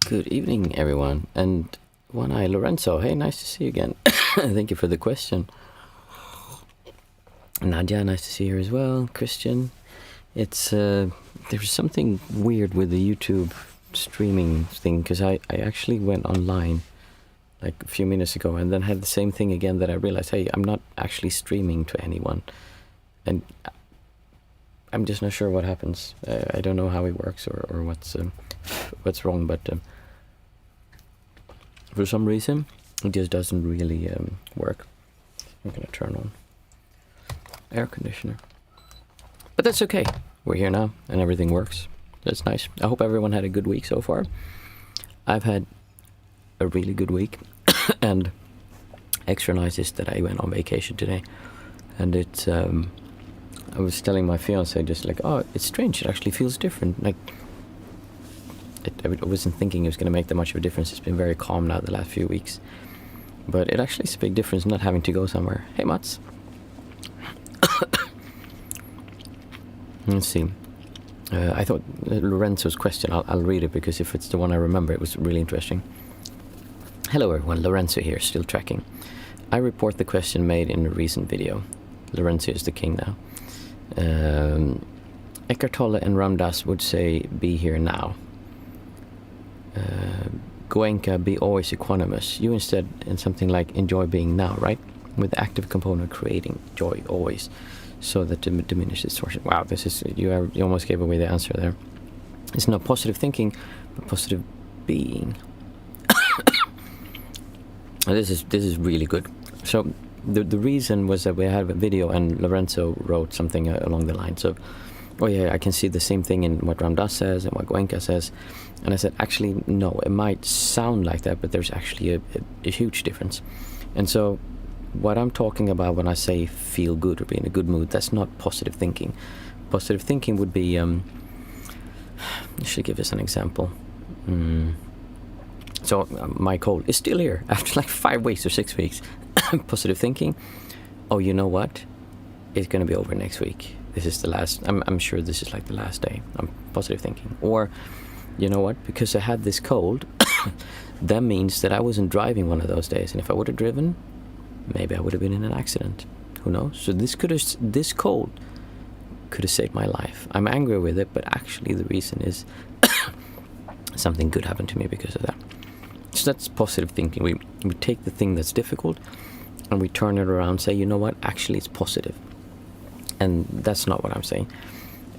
Good evening, everyone. And One Eye Lorenzo, hey, nice to see you again. Thank you for the question. Nadia, nice to see you as well. Christian, it's there's something weird with the YouTube streaming thing, because I actually went online like a few minutes ago and then had the same thing again, that I realized, hey, I'm not actually streaming to anyone. And I'm just not sure what happens. I don't know how it works or what's wrong, but for some reason it just doesn't really work. I'm gonna turn on air conditioner, but that's okay. We're here now and everything works. That's nice. I hope everyone had a good week so far. I've had a really good week and extra nice is that I went on vacation today, and it's I was telling my fiance just like, oh, it's strange, it actually feels different. Like I wasn't thinking it was going to make that much of a difference. It's been very calm now the last few weeks, but it actually is a big difference not having to go somewhere. Hey, Mats. Let's see. I thought Lorenzo's question, I'll read it, because if it's the one I remember, it was really interesting. Hello everyone, Lorenzo here, still tracking. I report the question made in a recent video. Lorenzo is the king now. Eckhart Tolle and Ram Dass would say, be here now. Goenka, be always equanimous. You instead, in something like enjoy being now, right? With the active component creating joy always, so that to diminish distortion. Wow, this is, you almost gave away the answer there. It's not positive thinking, but positive being. This is really good. So the reason was that we had a video and Lorenzo wrote something along the lines of, oh yeah, I can see the same thing in what Ram Dass says and what Goenka says. And I said, actually, no, it might sound like that, but there's actually a huge difference. And so what I'm talking about when I say feel good or be in a good mood, that's not positive thinking. Positive thinking would be, I should give us an example. So my cold is still here after like 5 weeks or 6 weeks. Positive thinking, oh, you know what? It's going to be over next week. This is the last, I'm sure this is like the last day. I'm positive thinking. Or, you know what? Because I had this cold, that means that I wasn't driving one of those days. And if I would have driven, maybe I would have been in an accident. Who knows? So this cold could have saved my life. I'm angry with it, but actually the reason is something good happened to me because of that. So that's positive thinking. We take the thing that's difficult and we turn it around and say, you know what? Actually, it's positive. And that's not what I'm saying.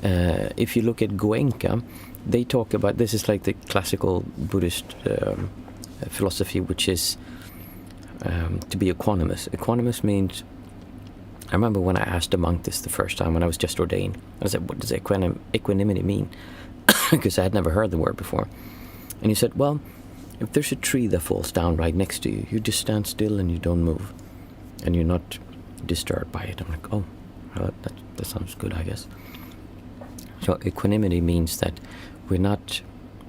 If you look at Goenka, they talk about, this is like the classical Buddhist philosophy, which is to be equanimous. Equanimous means, I remember when I asked a monk this the first time when I was just ordained, I said, what does equanimity mean? Because I had never heard the word before. And he said, well, if there's a tree that falls down right next to you, you just stand still and you don't move. And you're not disturbed by it. I'm like, oh, that sounds good, I guess. So equanimity means that we're not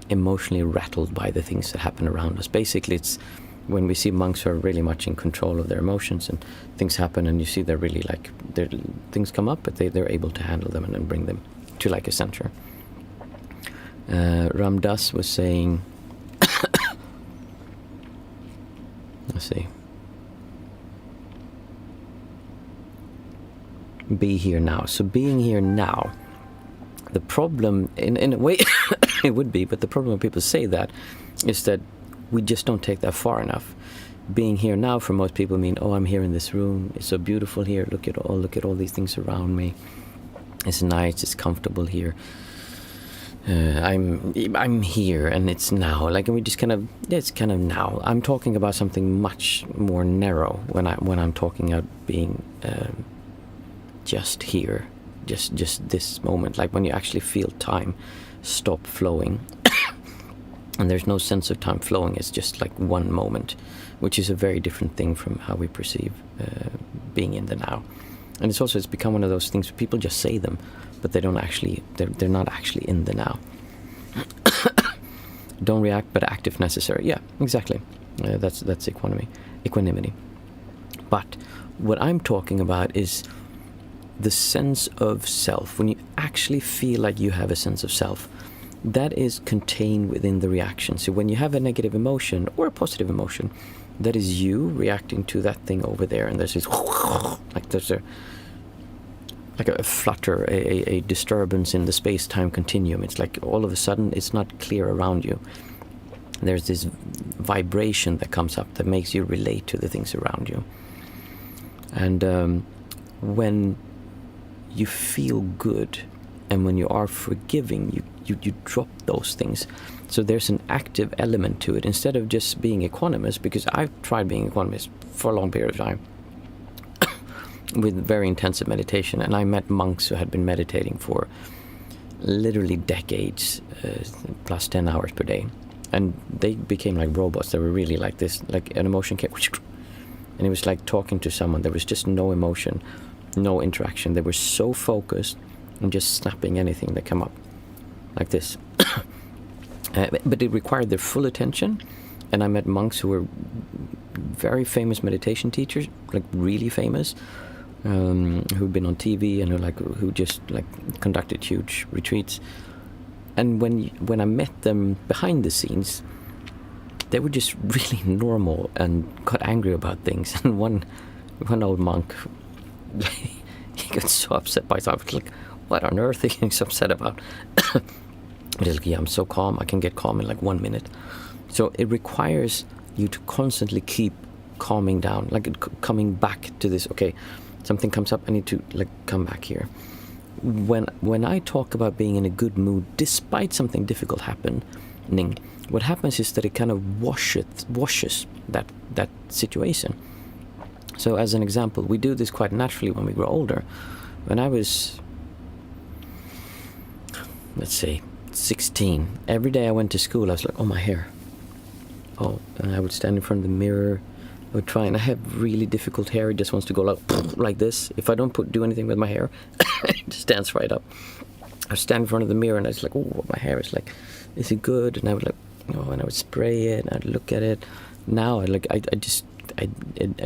emotionally rattled by the things that happen around us. Basically, it's when we see monks who are really much in control of their emotions and things happen and you see they're really like, things come up, but they're able to handle them and then bring them to like a center. Ram Dass was saying, let's see, be here now. So being here now, the problem, in a way, it would be, but the problem when people say that is that we just don't take that far enough. Being here now for most people mean, oh, I'm here in this room, it's so beautiful here, look at all these things around me, it's nice, it's comfortable here, I'm here and it's now. Like, and we just kind of, it's kind of now. I'm talking about something much more narrow when I'm talking about being just here, just this moment, like when you actually feel time stop flowing. And there's no sense of time flowing, it's just like one moment, which is a very different thing from how we perceive being in the now. And it's become one of those things where people just say them, but they don't actually, they're not actually in the now. Don't react, but act if necessary. Yeah, exactly. That's equanimity. But what I'm talking about is the sense of self. When you actually feel like you have a sense of self, that is contained within the reaction. So when you have a negative emotion or a positive emotion, that is you reacting to that thing over there, and there's this like there's a flutter, a disturbance in the space-time continuum. It's like all of a sudden it's not clear around you. There's this vibration that comes up that makes you relate to the things around you. And when you feel good and when you are forgiving, you drop those things. So there's an active element to it instead of just being equanimous, because I've tried being equanimous for a long period of time with very intensive meditation, and I met monks who had been meditating for literally decades, plus 10 hours per day, and they became like robots. They were really like this, like an emotion came, and it was like talking to someone. There was just no emotion, no interaction. They were so focused on just snapping anything that came up, like this. But it required their full attention, and I met monks who were very famous meditation teachers, like really famous, who'd been on TV and who just like conducted huge retreats. And when I met them behind the scenes, they were just really normal and got angry about things. And one old monk, he got so upset by something. I was like, what on earth are you so upset about? But he's like, yeah, I'm so calm. I can get calm in like 1 minute. So it requires you to constantly keep calming down, like coming back to this. Okay, something comes up, I need to like come back here. When I talk about being in a good mood despite something difficult happening, what happens is that it kind of washes that situation. So as an example, we do this quite naturally when we grow older. When I was, let's say, 16, every day I went to school, I was like, oh, my hair. Oh, and I would stand in front of the mirror. I would try, and I have really difficult hair. It just wants to go like this. If I don't do anything with my hair, it just stands right up. I would stand in front of the mirror, and I was like, oh, my hair is like, is it good? And I would and I would spray it, and I'd look at it. Now, I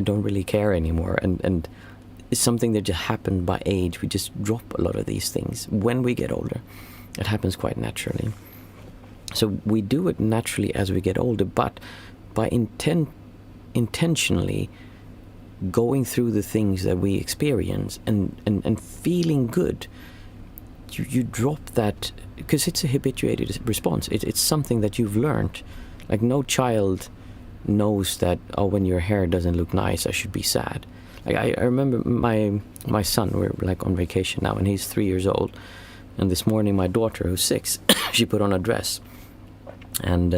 don't really care anymore, and it's something that just happened by age. We just drop a lot of these things when we get older. It happens quite naturally. So we do it naturally as we get older, but by intentionally going through the things that we experience and feeling good, you drop that, because it's a habituated response. It's something that you've learned. Like no child knows that, oh, when your hair doesn't look nice, I should be sad. Like I remember my son, we're like on vacation now, and he's 3 years old. And this morning, my daughter, who's 6, she put on a dress. And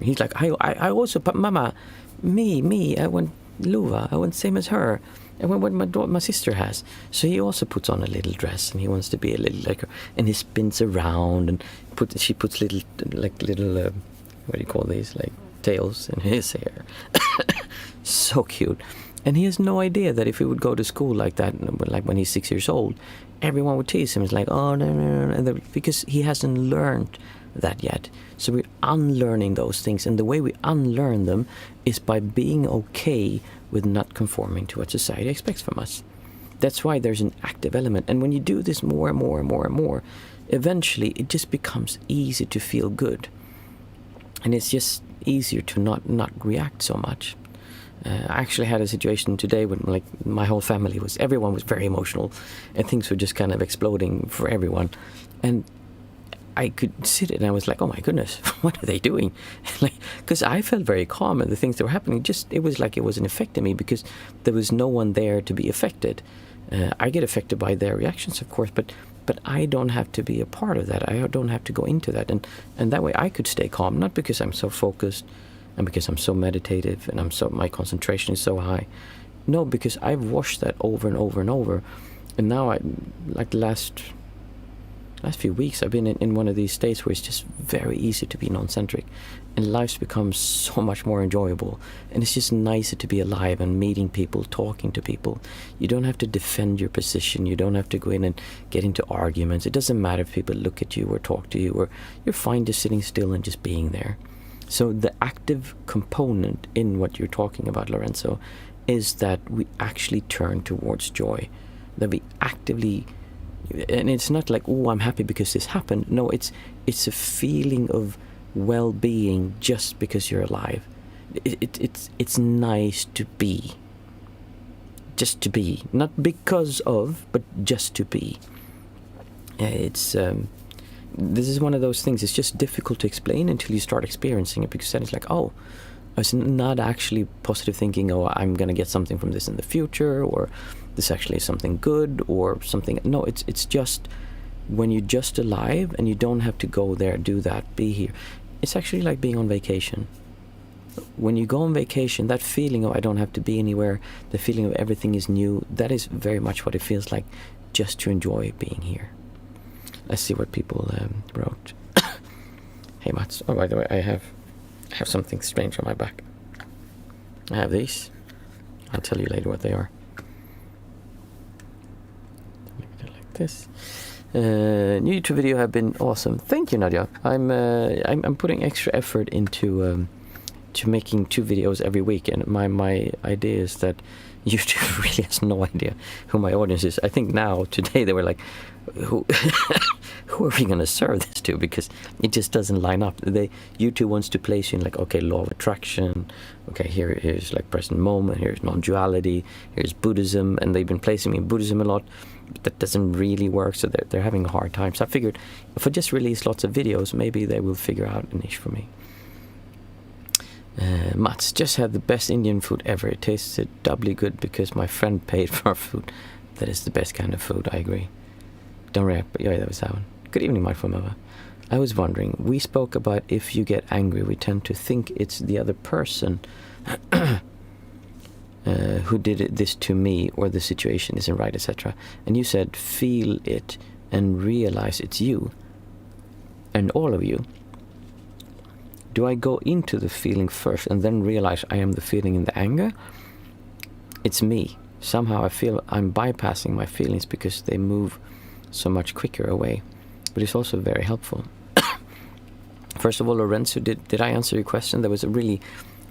he's like, I also, but Mama, me, I want luva, I want same as her. I want what my sister has. So he also puts on a little dress, and he wants to be a little like her. And he spins around, and she puts little, what do you call these, like tails in his hair. So cute. And he has no idea that if he would go to school like that, like when he's 6 years old, everyone would tease him. It's like, oh, no, because he hasn't learned that yet. So we're unlearning those things, and the way we unlearn them is by being okay with not conforming to what society expects from us. That's why there's an active element. And when you do this more and more and more and more, eventually it just becomes easy to feel good. And it's just easier to not react so much. I actually had a situation today when like my whole family everyone was very emotional, and things were just kind of exploding for everyone. And I could sit and I was like, oh my goodness, what are they doing? Like, because I felt very calm, and the things that were happening, it was like it wasn't affecting me because there was no one there to be affected. I get affected by their reactions, of course, but I don't have to be a part of that. I don't have to go into that, and that way I could stay calm, not because I'm so focused and because I'm so meditative and my concentration is so high. No, because I've watched that over and over and over, and now like the last few weeks I've been in one of these states where it's just very easy to be non-centric, and life's become so much more enjoyable, and it's just nicer to be alive and meeting people, talking to people. You don't have to defend your position. You don't have to go in and get into arguments. It doesn't matter if people look at you or talk to you, or you're fine just sitting still and just being there. So the active component in what you're talking about, Lorenzo, is that we actually turn towards joy, that we actively And it's not like, oh, I'm happy because this happened. No, it's a feeling of well-being just because you're alive. It's nice to be. Just to be, not because of, but just to be. It's this is one of those things. It's just difficult to explain until you start experiencing it, because then it's like, oh, it's not actually positive thinking. Oh, I'm gonna get something from this in the future, or this actually is something good, or something. No, it's just when you're just alive and you don't have to go there, do that, be here. It's actually like being on vacation. When you go on vacation, that feeling of I don't have to be anywhere, the feeling of everything is new, that is very much what it feels like, just to enjoy being here. Let's see what people wrote. Hey Mats, oh by the way, I have something strange on my back. I have these. I'll tell you later what they are. Like this. New YouTube video have been awesome. Thank you, Nadia. I'm putting extra effort into to making 2 videos every week, and my idea is that YouTube really has no idea who my audience is. I think now, today, they were like, who are we going to serve this to? Because it just doesn't line up. YouTube wants to place you in like, okay, law of attraction. Okay, here's like present moment. Here's non-duality. Here's Buddhism. And they've been placing me in Buddhism a lot. But that doesn't really work, so they're having a hard time. So I figured if I just release lots of videos, maybe they will figure out a niche for me. Mats, just had the best Indian food ever. It tasted doubly good because my friend paid for our food. That is the best kind of food, I agree. Don't react, but yeah, that was that one. Good evening, my mother. I was wondering, we spoke about if you get angry, we tend to think it's the other person who did this to me, or the situation isn't right, etc. And you said feel it and realize it's you and all of you. Do I go into the feeling first and then realize I am the feeling in the anger? It's me. Somehow I feel I'm bypassing my feelings because they move so much quicker away. But it's also very helpful. First of all, Lorenzo, did I answer your question? There was a really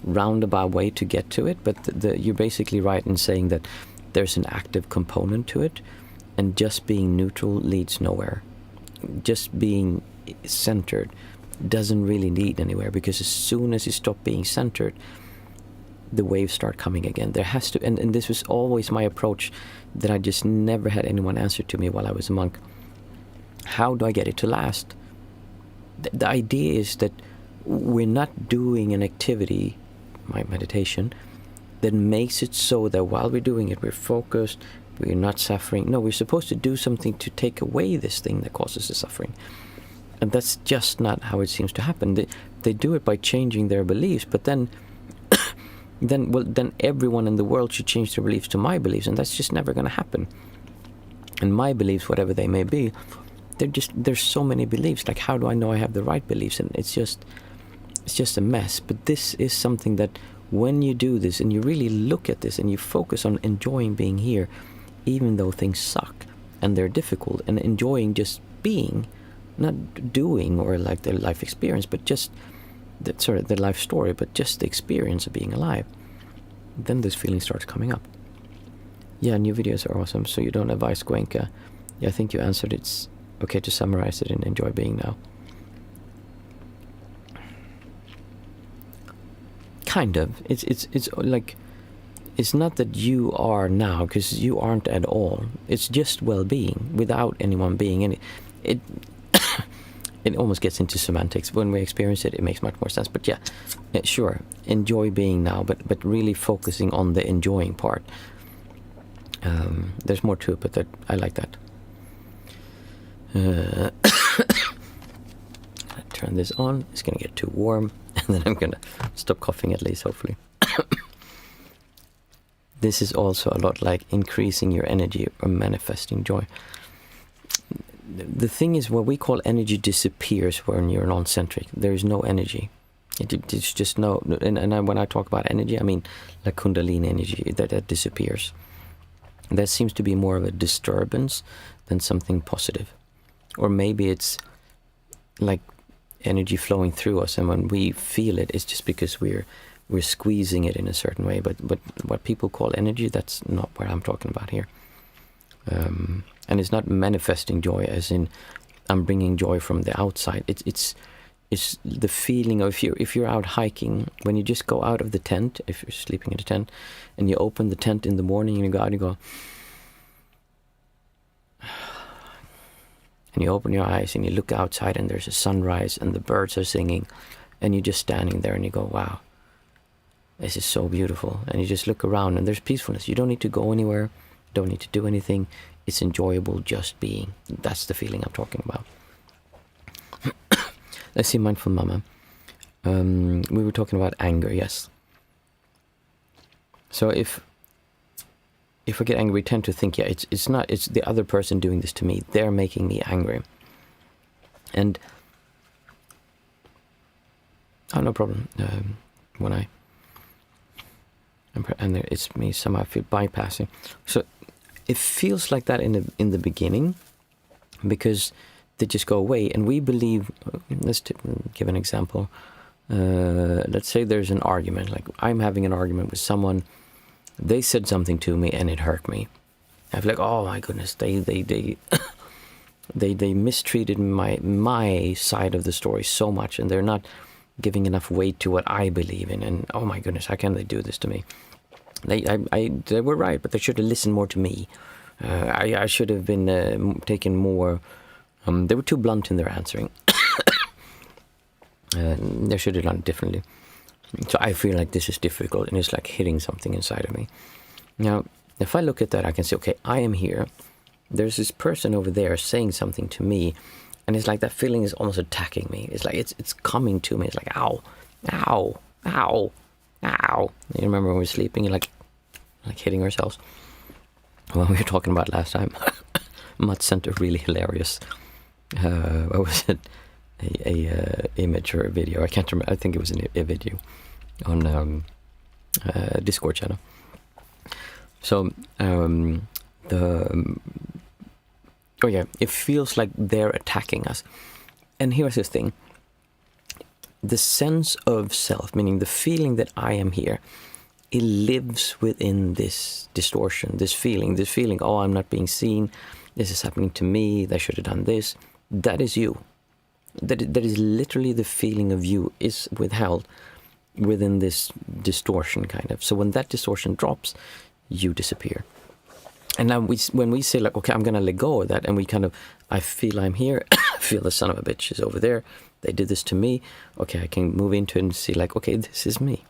roundabout way to get to it, but you're basically right in saying that there's an active component to it, and just being neutral leads nowhere. Just being centered doesn't really lead anywhere, because as soon as you stop being centered, the waves start coming again. There has to, and this was always my approach that I just never had anyone answer to me while I was a monk. How do I get it to last? The idea is that we're not doing an activity, my meditation, that makes it so that while we're doing it, we're focused, we're not suffering. No, we're supposed to do something to take away this thing that causes the suffering. And that's just not how it seems to happen. They do it by changing their beliefs, but then everyone in the world should change their beliefs to my beliefs, and that's just never going to happen. And my beliefs, whatever they may be, there's so many beliefs. Like, how do I know I have the right beliefs? And it's just a mess. But this is something that when you do this and you really look at this and you focus on enjoying being here, even though things suck and they're difficult, and enjoying just being, not doing or like the life experience, but just the life story, but just the experience of being alive, then this feeling starts coming up. Yeah, new videos are awesome. So you don't advise Goenka? Yeah, I think you answered. It's okay to summarize it and enjoy being now. Kind of. It's like, it's not that you are now, because you aren't at all. It's just well-being without anyone being in it. It almost gets into semantics. When we experience it, it makes much more sense. But yeah, sure, enjoy being now, but really focusing on the enjoying part. There's more to it, but I like that. Turn this on. It's gonna get too warm, and then I'm gonna stop coughing at least, hopefully. This is also a lot like increasing your energy or manifesting joy. The thing is, what we call energy disappears when you're non-centric. There is no energy. It's just no. And when I talk about energy, I mean like Kundalini energy that disappears. That seems to be more of a disturbance than something positive. Or maybe it's like energy flowing through us, and when we feel it, it's just because we're squeezing it in a certain way. But what people call energy, that's not what I'm talking about here. And it's not manifesting joy as in I'm bringing joy from the outside. It's the feeling of if you're out hiking, when you just go out of the tent, if you're sleeping in a tent, and you open the tent in the morning and you go out and you go, and you open your eyes and you look outside and there's a sunrise and the birds are singing, and you're just standing there and you go, wow, this is so beautiful. And you just look around and there's peacefulness. You don't need to go anywhere, don't need to do anything. It's enjoyable just being. That's the feeling I'm talking about. Let's see, Mindful Mama. We were talking about anger, yes. So if I get angry, we tend to think, yeah, it's the other person doing this to me. They're making me angry. And no problem. And it's me somehow feel bypassing. So it feels like that in the beginning, because they just go away, and we believe. Let's give an example. Let's say there's an argument. Like I'm having an argument with someone. They said something to me and it hurt me. I feel like, oh my goodness, they mistreated my side of the story so much, and they're not giving enough weight to what I believe in. And oh my goodness, how can they do this to me? They were right, but they should have listened more to me. I should have been taken more. They were too blunt in their answering. They should have done it differently. So I feel like this is difficult, and it's like hitting something inside of me. Now, if I look at that, I can say, okay, I am here. There's this person over there saying something to me, and it's like that feeling is almost attacking me. It's like it's coming to me. It's like, ow, ow, ow, ow. You remember when we were sleeping, you're like hitting ourselves? Well, we were talking about last time. Matt sent a really hilarious, what was it? A image or a video. I can't remember. I think it was a video on Discord channel. So it feels like they're attacking us. And here's the thing: the sense of self, meaning the feeling that I am here, it lives within this distortion, this feeling. Oh, I'm not being seen. This is happening to me. They should have done this. That is you. That is literally the feeling of you is withheld within this distortion, kind of. So when that distortion drops, you disappear. And now when we say like, okay, I'm going to let go of that, and I feel I'm here, I feel the son of a bitch is over there, they did this to me, okay, I can move into it and see like, okay, this is me.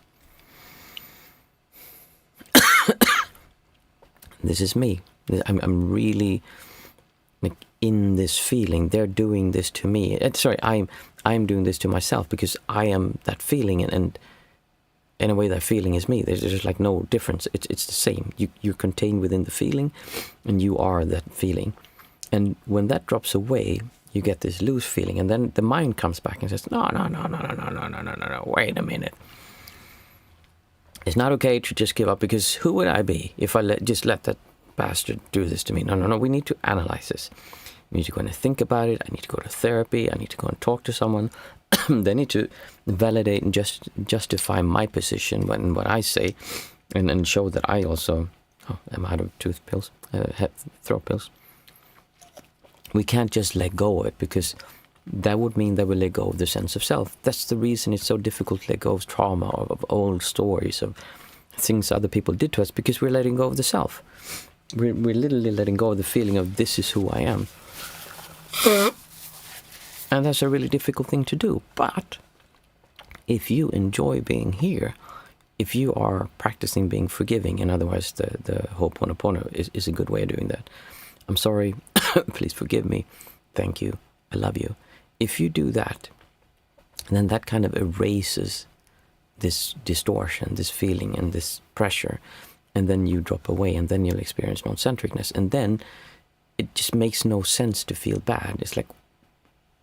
This is me. I'm really like in this feeling. They're doing this to me. I'm doing this to myself because I am that feeling, and in a way that feeling is me. There's just like no difference. It's the same. You're contained within the feeling, and you are that feeling. And when that drops away, you get this loose feeling, and then the mind comes back and says, no, wait a minute. It's not okay to just give up, because who would I be if I just let that bastard do this to me? No. We need to analyze this. We need to go and think about it. I need to go to therapy. I need to go and talk to someone. They need to validate and justify my position when what I say, and show that I also am out of throat pills. We can't just let go of it, because that would mean that we let go of the sense of self. That's the reason it's so difficult to let go of trauma, of old stories, of things other people did to us, because we're letting go of the self. We're literally letting go of the feeling of this is who I am. And that's a really difficult thing to do. But if you enjoy being here, if you are practicing being forgiving, and otherwise the Ho'oponopono is a good way of doing that. I'm sorry, please forgive me, thank you, I love you. If you do that, then that kind of erases this distortion, this feeling and this pressure, and then you drop away, and then you'll experience non-centricness, and then it just makes no sense to feel bad. It's like,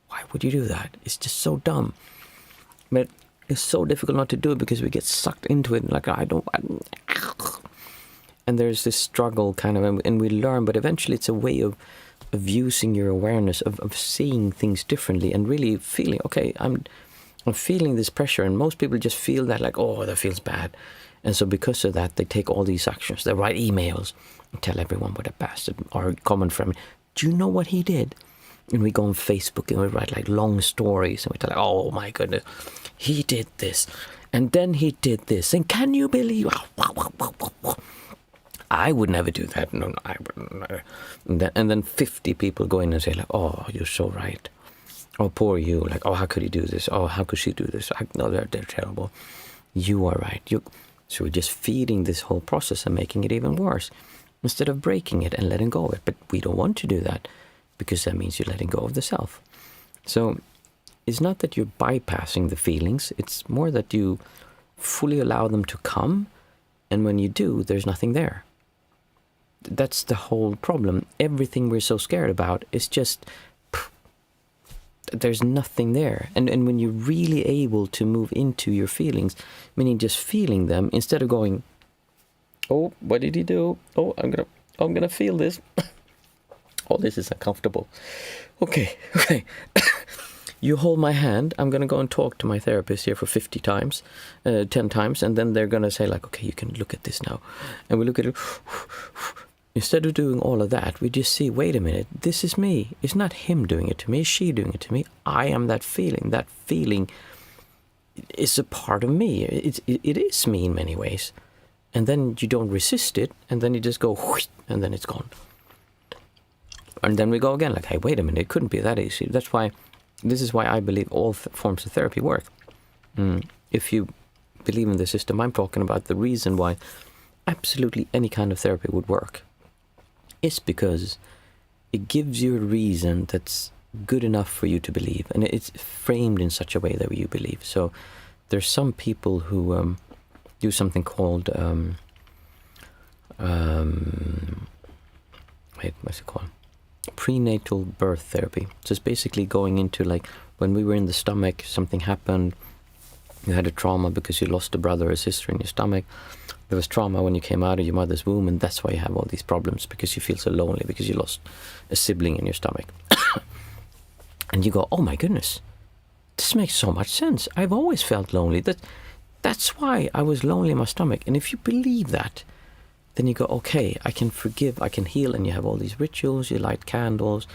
why would you do that? It's just so dumb. But it's so difficult not to do it, because we get sucked into it, like, and there's this struggle kind of, and we learn, but eventually it's a way of using your awareness, of seeing things differently, and really feeling, okay, I'm feeling this pressure, and most people just feel that like, oh, that feels bad, And so because of that, they take all these actions. They write emails and tell everyone what a bastard, or a common friend. Do you know what he did? And we go on Facebook and we write like long stories and we tell like, oh my goodness, he did this. And then he did this. And can you believe? I would never do that. No, I wouldn't. And then 50 people go in and say like, oh, you're so right. Oh, poor you. Like, oh, how could he do this? Oh, how could she do this? No, they're terrible. You are right. So we're just feeding this whole process and making it even worse instead of breaking it and letting go of it. But we don't want to do that because that means you're letting go of the self. So it's not that you're bypassing the feelings. It's more that you fully allow them to come. And when you do, there's nothing there. That's the whole problem. Everything we're so scared about is just, there's nothing there. And when you're really able to move into your feelings, meaning just feeling them, instead of going, oh, what did he do? Oh, I'm gonna feel this. Oh, this is uncomfortable. Okay. You hold my hand. I'm going to go and talk to my therapist here for 50 times, 10 times, and then they're going to say like, okay, you can look at this now. And we look at it. Instead of doing all of that, we just see, wait a minute, this is me. It's not him doing it to me. It's she doing it to me. I am that feeling. That feeling is a part of me. It is me in many ways. And then you don't resist it, and then you just go, whoosh, and then it's gone. And then we go again like, hey, wait a minute, it couldn't be that easy. This is why I believe all forms of therapy work. If you believe in the system I'm talking about, the reason why absolutely any kind of therapy would work is because it gives you a reason that's good enough for you to believe. And it's framed in such a way that you believe. So there's some people who do something called, what's it called? Prenatal birth therapy. So it's basically going into like when we were in the stomach, something happened, you had a trauma because you lost a brother or a sister in your stomach. There was trauma when you came out of your mother's womb, and that's why you have all these problems, because you feel so lonely because you lost a sibling in your stomach. And you go, oh my goodness, this makes so much sense. I've always felt lonely. That's why I was lonely in my stomach. And if you believe that, then you go, okay, I can forgive, I can heal, and you have all these rituals, you light candles,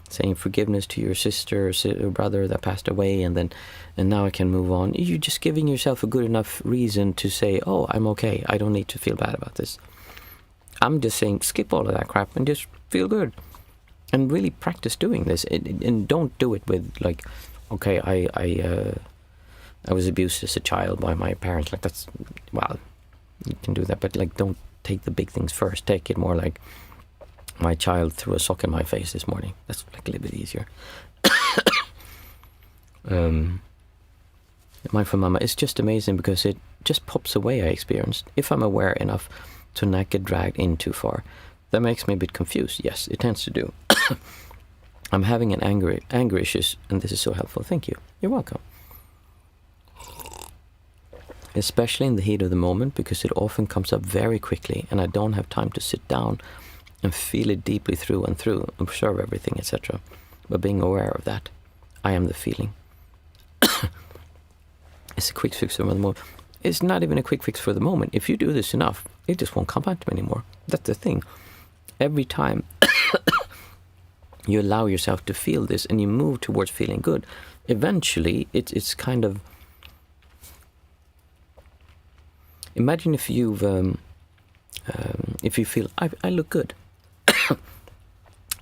saying forgiveness to your sister or brother that passed away, and now I can move on. You're just giving yourself a good enough reason to say, oh, I'm okay, I don't need to feel bad about this. I'm just saying, skip all of that crap and just feel good. And really practice doing this, and don't do it with like, okay, I was abused as a child by my parents. Like that's, well, you can do that, but like don't take the big things first. Take it more like, my child threw a sock in my face this morning. That's like a little bit easier. Mindful Mama is just amazing because it just pops away I experienced. If I'm aware enough to not get dragged in too far, that makes me a bit confused. Yes, it tends to do. I'm having an anger issues, and this is so helpful. Thank you. You're welcome. Especially in the heat of the moment, because it often comes up very quickly, and I don't have time to sit down and feel it deeply through and through, observe everything, etc. But being aware of that, I am the feeling. It's a quick fix for the moment. It's not even a quick fix for the moment. If you do this enough, it just won't come back to me anymore. That's the thing. Every time you allow yourself to feel this and you move towards feeling good, eventually it's kind of... Imagine if you feel, I look good.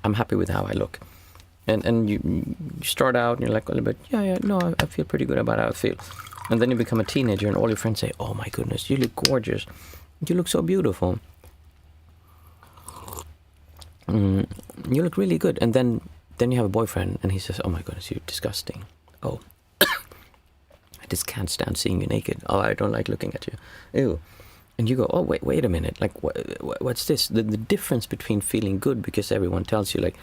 I'm happy with how I look. And you start out and you're like a little bit, I feel pretty good about how I feel. And then you become a teenager and all your friends say, oh my goodness, you look gorgeous. You look so beautiful. You look really good. And then you have a boyfriend and he says, oh my goodness, you're disgusting. Oh, I just can't stand seeing you naked. Oh, I don't like looking at you. Ew. And you go, oh, wait a minute. Like, what's this? The difference between feeling good because everyone tells you, like,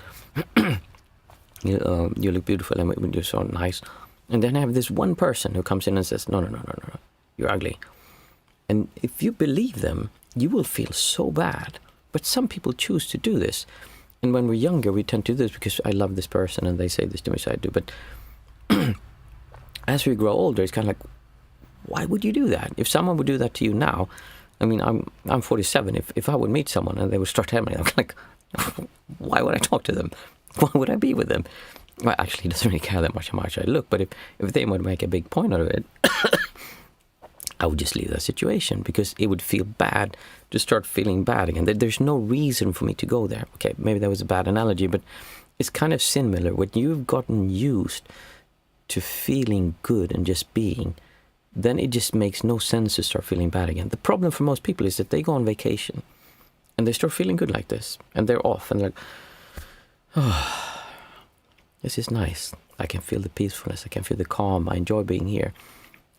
you look beautiful and you're so nice. And then I have this one person who comes in and says, no, you're ugly. And if you believe them, you will feel so bad. But some people choose to do this. And when we're younger, we tend to do this because I love this person and they say this to me, so I do. But as we grow older, it's kind of like, why would you do that? If someone would do that to you now, I mean, I'm 47. If I would meet someone and they would start telling me, I'm like, why would I talk to them? Why would I be with them? Well, actually, he doesn't really care that much how much I look, but if they would make a big point out of it, I would just leave that situation, because it would feel bad to start feeling bad again. There's no reason for me to go there. Okay, maybe that was a bad analogy, but it's kind of similar. When you've gotten used to feeling good and just being, then it just makes no sense to start feeling bad again. The problem for most people is that they go on vacation and they start feeling good like this, and they're off and they're like, oh, this is nice. I can feel the peacefulness. I can feel the calm. I enjoy being here.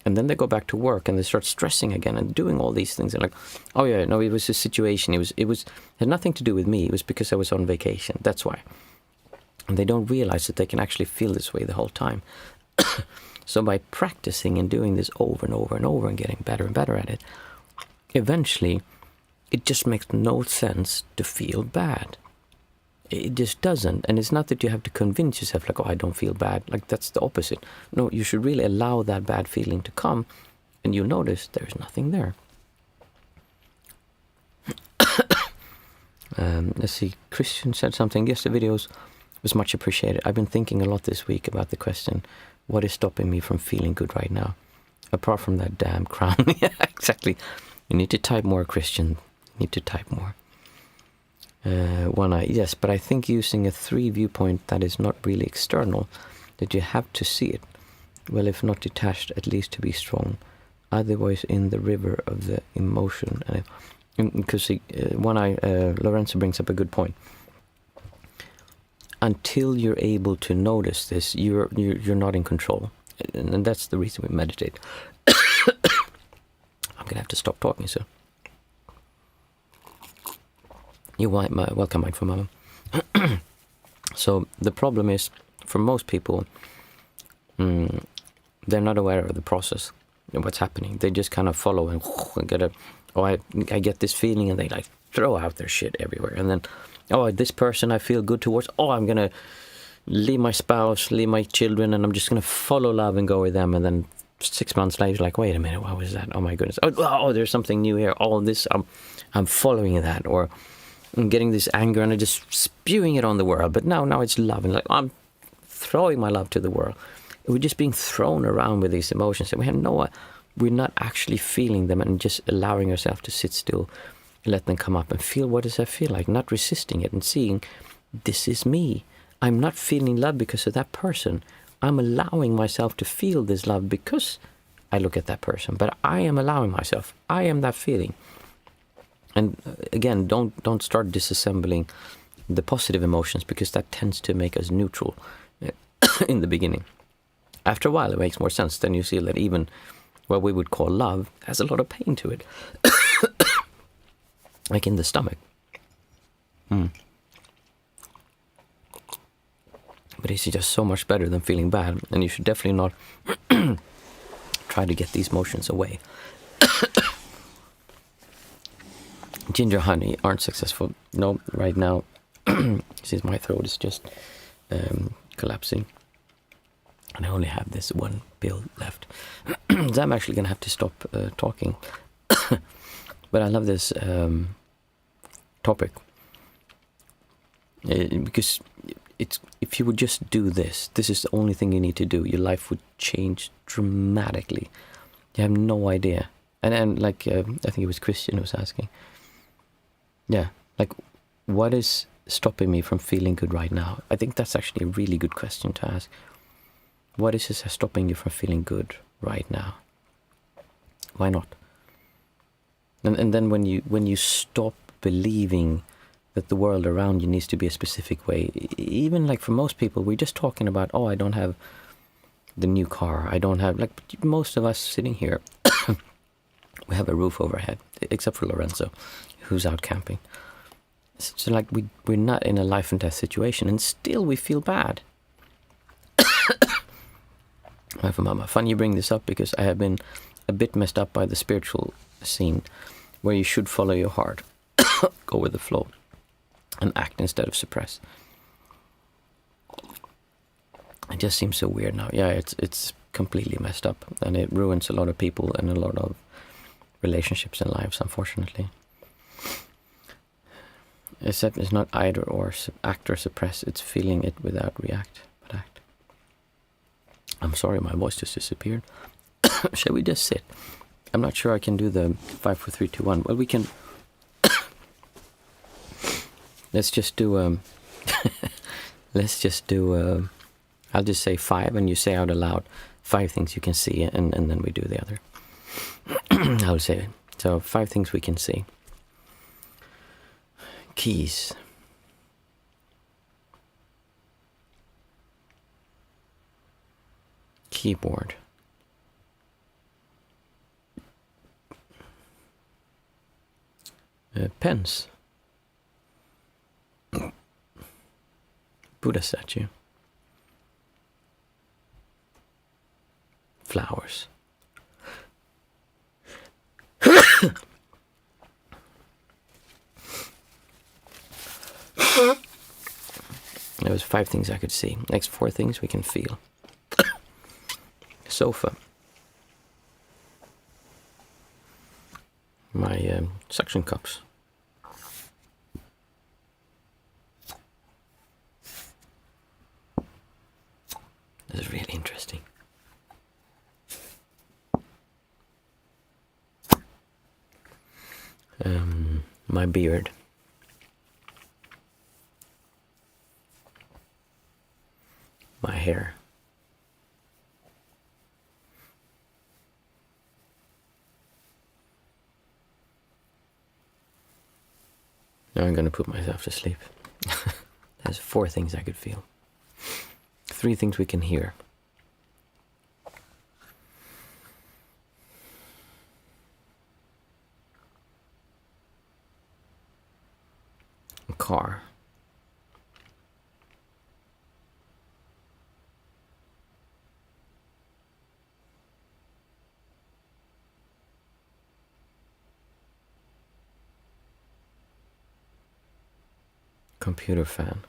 And then they go back to work and they start stressing again and doing all these things. And like, oh yeah, no, it was a situation. It had nothing to do with me. It was because I was on vacation. That's why. And they don't realize that they can actually feel this way the whole time. So by practicing and doing this over and over and over and getting better and better at it, eventually it just makes no sense to feel bad. It just doesn't. And it's not that you have to convince yourself like, oh, I don't feel bad. Like, that's the opposite. No, you should really allow that bad feeling to come, and you'll notice there's nothing there. Let's see. Christian said something. Yes, the videos was much appreciated. I've been thinking a lot this week about the question, what is stopping me from feeling good right now? Apart from that damn crown. Yeah, exactly. You need to type more, Christian. You need to type more. One eye, yes, but I think using a 3 viewpoint that is not really external, that you have to see it. Well, if not detached, at least to be strong. Otherwise, in the river of the emotion. Because one eye, Lorenzo brings up a good point. Until you're able to notice this, you're not in control, and that's the reason we meditate. I'm gonna have to stop talking soon. You're welcome, Mindful Mama. So the problem is, for most people, they're not aware of the process and what's happening. They just kind of follow and get I get this feeling, and they like throw out their shit everywhere. And then, oh, this person I feel good towards, oh, I'm going to leave my spouse, leave my children, and I'm just going to follow love and go with them. And then 6 months later, like, wait a minute, what was that? Oh my goodness. Oh, there's something new here. All this, I'm following that. Or I'm getting this anger and I'm just spewing it on the world. But now it's love. And like, I'm throwing my love to the world. We're just being thrown around with these emotions. And we have we're not actually feeling them, and just allowing ourselves to sit still and let them come up and feel, what does that feel like? Not resisting it and seeing, this is me. I'm not feeling love because of that person. I'm allowing myself to feel this love because I look at that person. But I am allowing myself. I am that feeling. And again, don't start disassembling the positive emotions, because that tends to make us neutral in the beginning. After a while, it makes more sense. Then you see that even what we would call love has a lot of pain to it. Like in the stomach. But it's just so much better than feeling bad. And you should definitely not try to get these emotions away. Ginger honey aren't successful. No, right now, since my throat is just collapsing. And I only have this one pill left. So I'm actually going to have to stop talking. But I love this topic. Because if you would just do this is the only thing you need to do. Your life would change dramatically. You have no idea. And like, I think it was Christian who was asking. Yeah, like, what is stopping me from feeling good right now? I think that's actually a really good question to ask. What is stopping you from feeling good right now? Why not? And then when you stop believing that the world around you needs to be a specific way, even like for most people, we're just talking about, oh, I don't have the new car. I don't have, like, most of us sitting here, we have a roof overhead, except for Lorenzo, who's out camping. So like we're not in a life and death situation, and still we feel bad. For Mama, fun you bring this up, because I have been a bit messed up by the spiritual scene, where you should follow your heart, go with the flow, and act instead of suppress. It just seems so weird now. Yeah, it's completely messed up, and it ruins a lot of people and a lot of relationships and lives, unfortunately. Accept is not either or, act or suppress. It's feeling it without react, but act. I'm sorry, my voice just disappeared. Shall we just sit? I'm not sure I can do the 5, 4, 3, 2, 1. Well, we can. Let's just do. Let's just do. I'll just say 5, and you say out aloud 5 things you can see, and then we do the other. I'll say it. So 5 things we can see. Keys. Keyboard. Pens. Buddha statue. Flowers. There was 5 things I could see. Next 4 things we can feel. Sofa. My suction cups. This is really interesting. My beard. My hair. Now I'm gonna put myself to sleep. There's 4 things I could feel. 3 things we can hear. A car. Computer fan.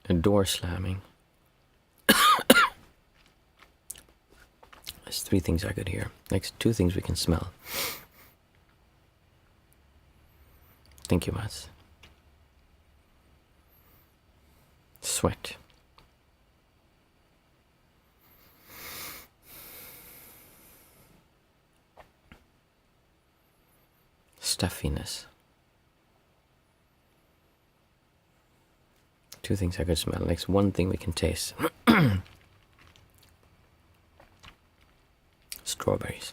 A door slamming. There's 3 things I could hear. Next 2 things we can smell. Thank you, Mats. Sweat. Stuffiness. 2 things I could smell. Next 1 thing we can taste. Strawberries.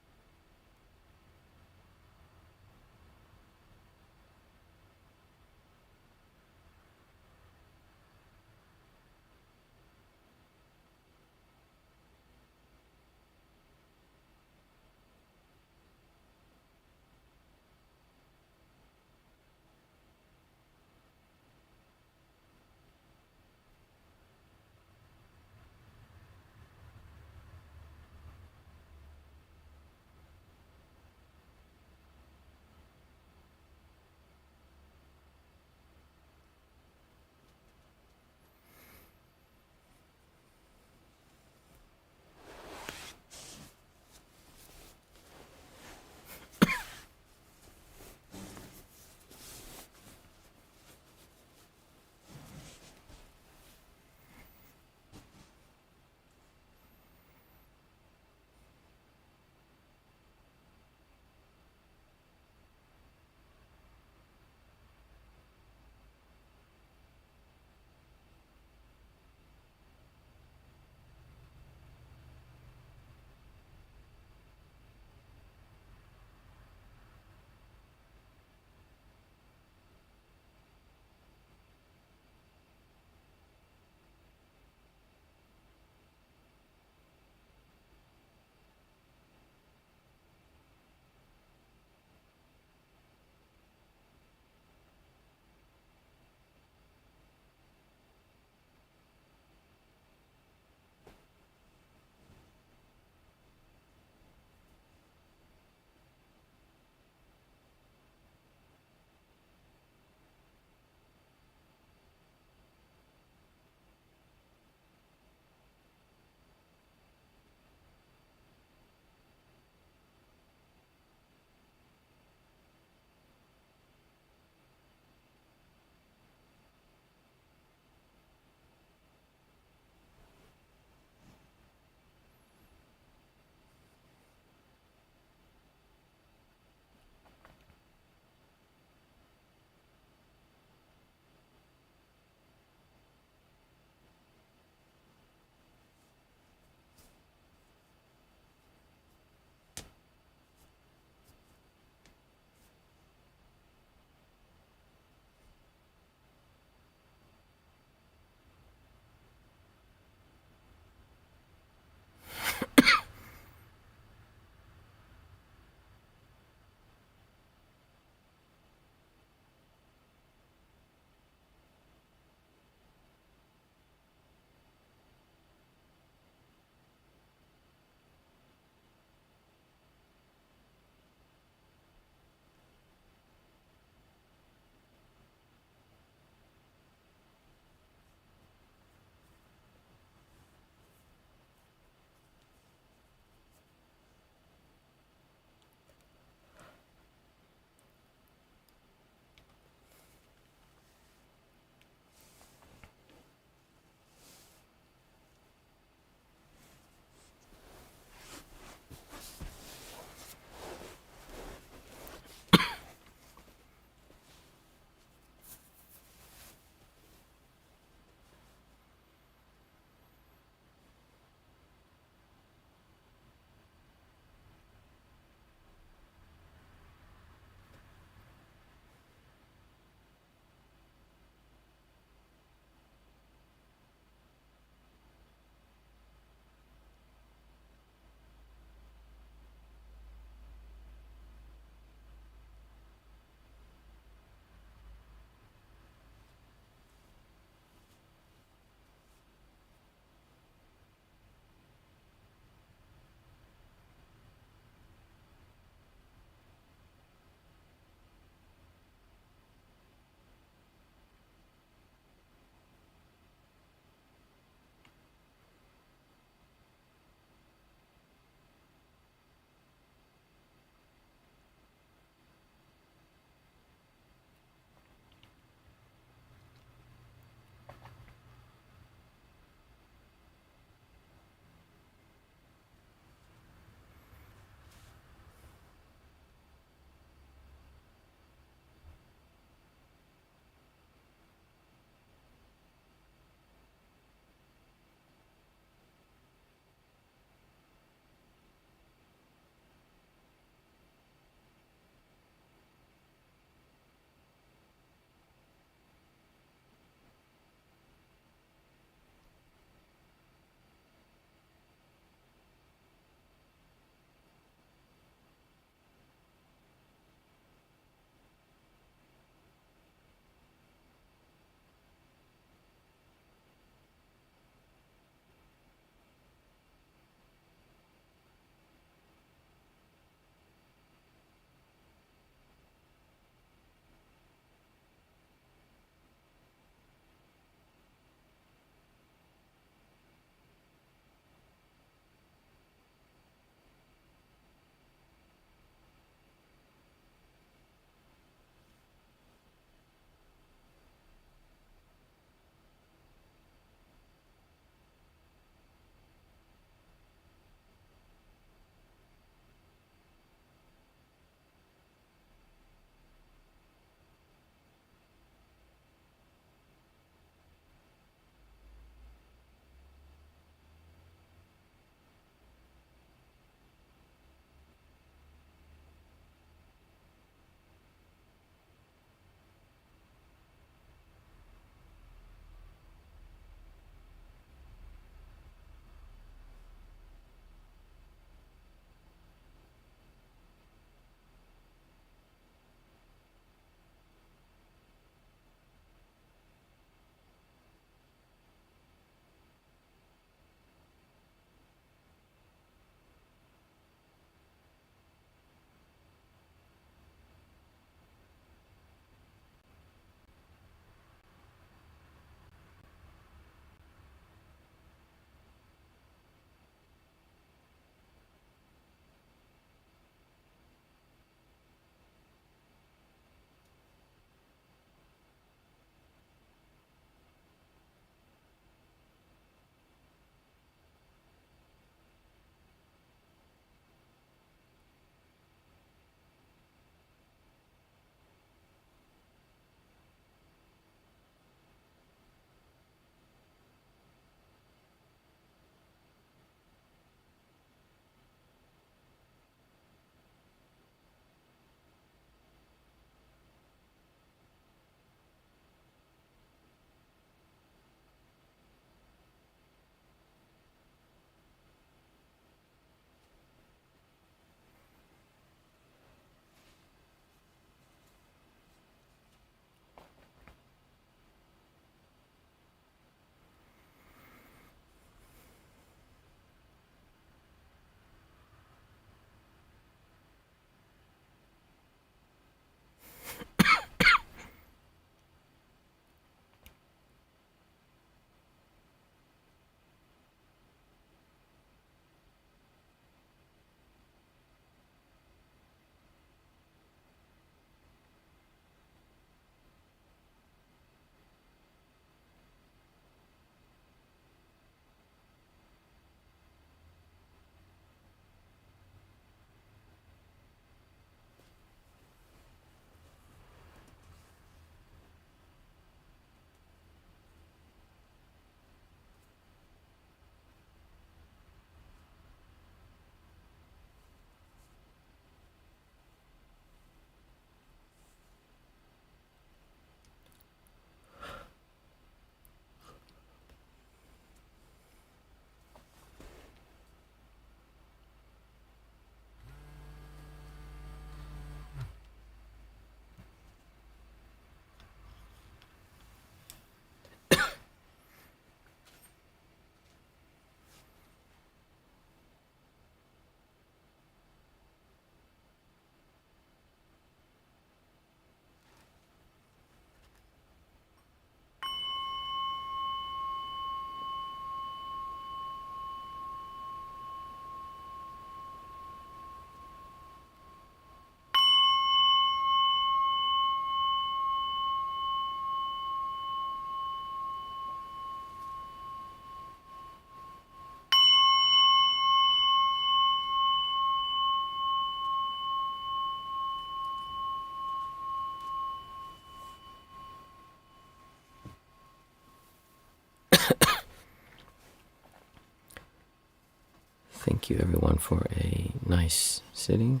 thank you everyone for a nice sitting.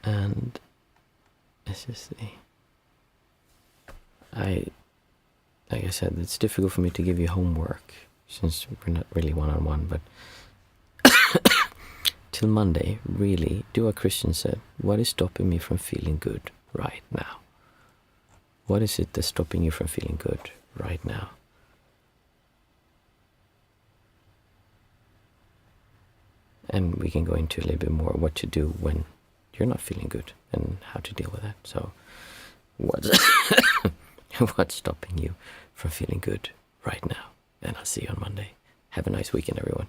And let's just see. Like I said, it's difficult for me to give you homework since we're not really one-on-one, but till Monday, really do what Christian said. What is stopping me from feeling good right now? What is it that's stopping you from feeling good right now? And we can go into a little bit more what to do when you're not feeling good and how to deal with that. So what's stopping you from feeling good right now? And I'll see you on Monday. Have a nice weekend, everyone.